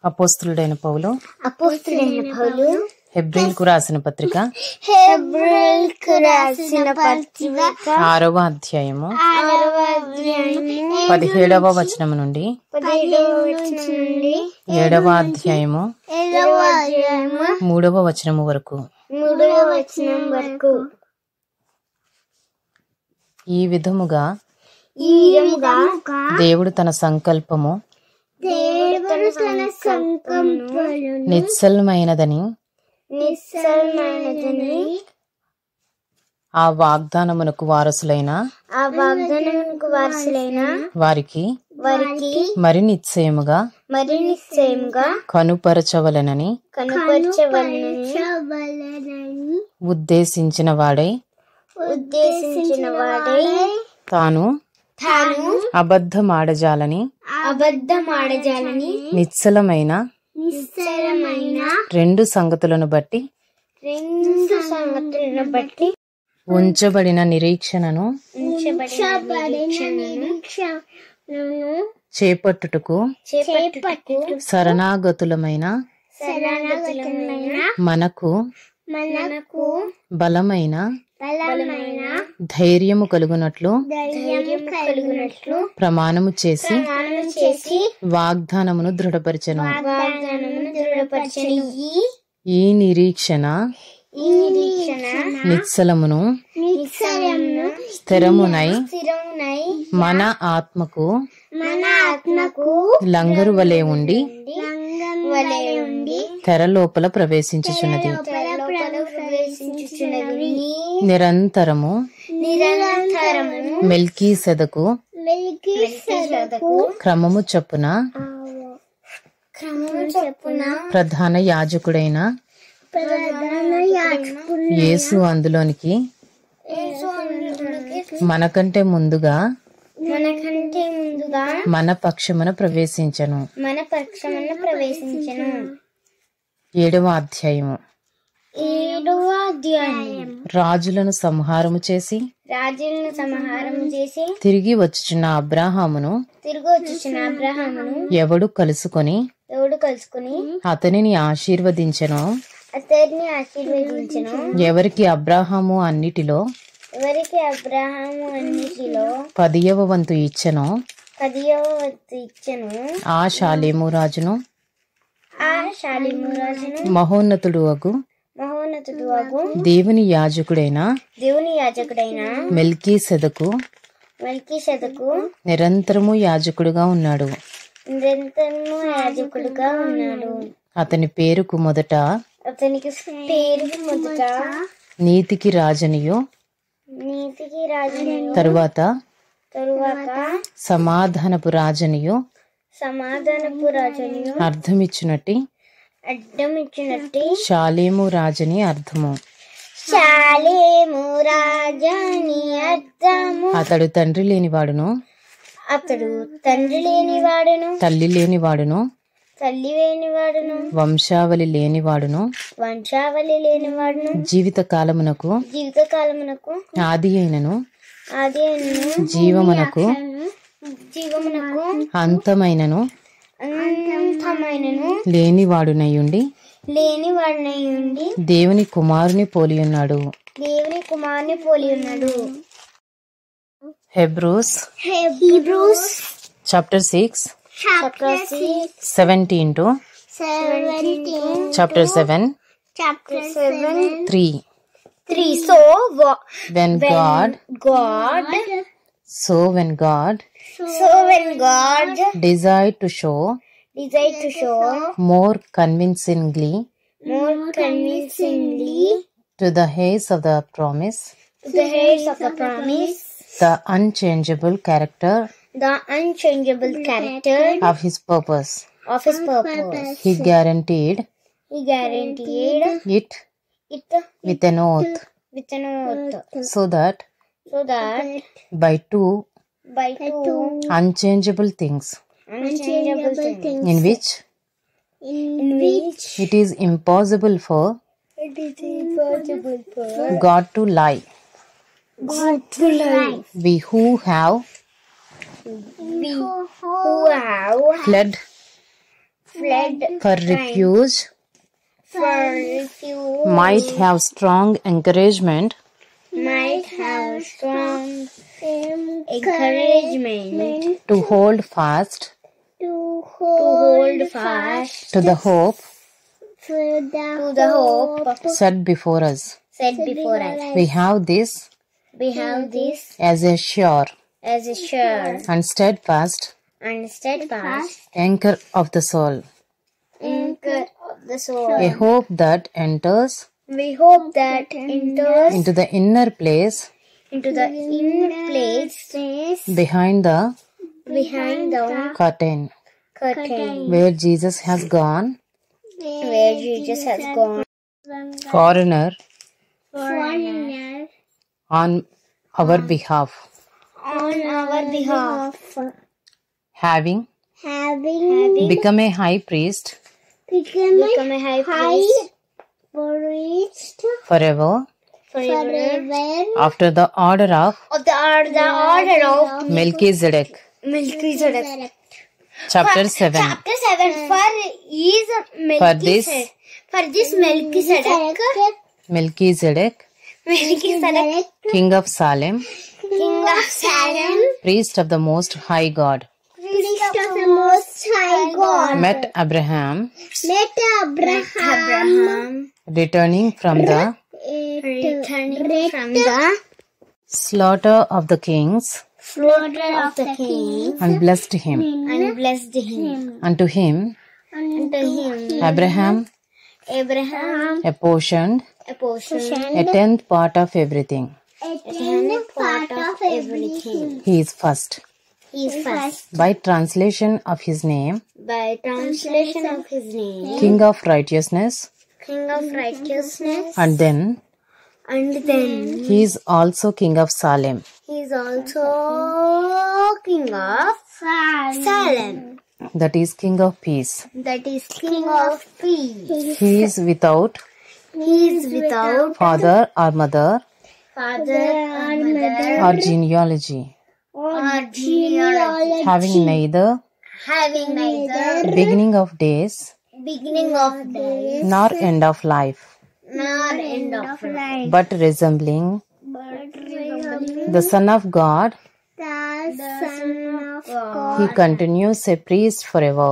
అపోస్తలుడైన పౌలు హెబ్రీయులకు రాసిన పత్రిక 6వ అధ్యాయము 17వ వచనము నుండి 7వ అధ్యాయము 3వ వచనము వరకు. ఈ విధముగా దేవుడు తన సంకల్పము నిశ్చలమైనదని ఆ వాగ్దానమునకు వారసులైన వారికి మరి నిశ్చయముగా కనుపరచవలెనని ఉద్దేశించిన వాడై తాను అబద్ధమాడజాలని నిశ్చలమైన రెండు సంగతులను బట్టి ఉంచబడిన నిరీక్షణను చేపట్టుటకు శరణాగతులమైన మనకు బలమైన ధైర్యము కలుగునట్లు ప్రమాణము చేసి వాగ్దానమును దృఢపరచెను. ఈ నిరీక్షణ నిశ్చలమును స్థిరమునై మన ఆత్మకు లంగరు వలె ఉండి తెర లోపల ప్రవేశించుచున్నది. నిరంతరము మెల్కీసెదకు క్రమము చొప్పున ప్రధాన యాజకుడైన యేసు అందులోనికి మనకంటే ముందుగా మన పక్షమున ప్రవేశించెను. 7వ అధ్యాయము. రాజులను సంహారము చేసి తిరిగి వచ్చుచున్న అబ్రాహామును ఎవడు కలుసుకొని అతనిని ఆశీర్వదించెనో ఎవరికి అబ్రాహాము అన్నిటిలో 10వ వంతు ఇచ్చెనో ఆ షాలేము రాజును మహోన్నతుడు అగు దేవుని యాజకుడైన మెల్కీసెదకు నిరంతరము యాజకుడుగా ఉన్నాడు. అతని పేరుకు మొదట నీతికి రాజనియు తరువాత సమాధానపు రాజనియు అర్థమిచ్చినట్టి షాలేము రాజని అర్థము. అతడు తండ్రి లేనివాడును తల్లి లేనివాడును వంశావళి లేనివాడును జీవిత కాలమునకు ఆది అయినను జీవమునకు అంతమైనను లేనివాడునయుండి దేవుని కుమారుని పోలియున్నాడు. Hebrews chapter 6 17 to chapter 7 3. So when God desired to show more convincingly to the heirs of the promise the unchangeable character of his purpose. He guaranteed it with an oath, so that by two unchangeable things in which it is impossible for God to lie, we who have fled for refuge, might have strong encouragement to hold fast to the hope set before us. We have this as a sure and steadfast anchor of the soul, a hope that enters into the inner place behind the curtain, where Jesus has gone, foreigner on our behalf, having become a high priest forever after the order of Melchizedek. Chapter 7. For this Melchizedek, King of Salem, priest of the Most High God, met Abraham returning from the slaughter of the kings, and blessed him. Unto him Abraham apportioned a tenth part of everything. He is first. By translation of his name, King of righteousness, and then he is also King of Salem. That is King of peace. He is without father or mother or genealogy, having neither beginning of days nor end of life, but resembling the Son of God. He continues a priest forever.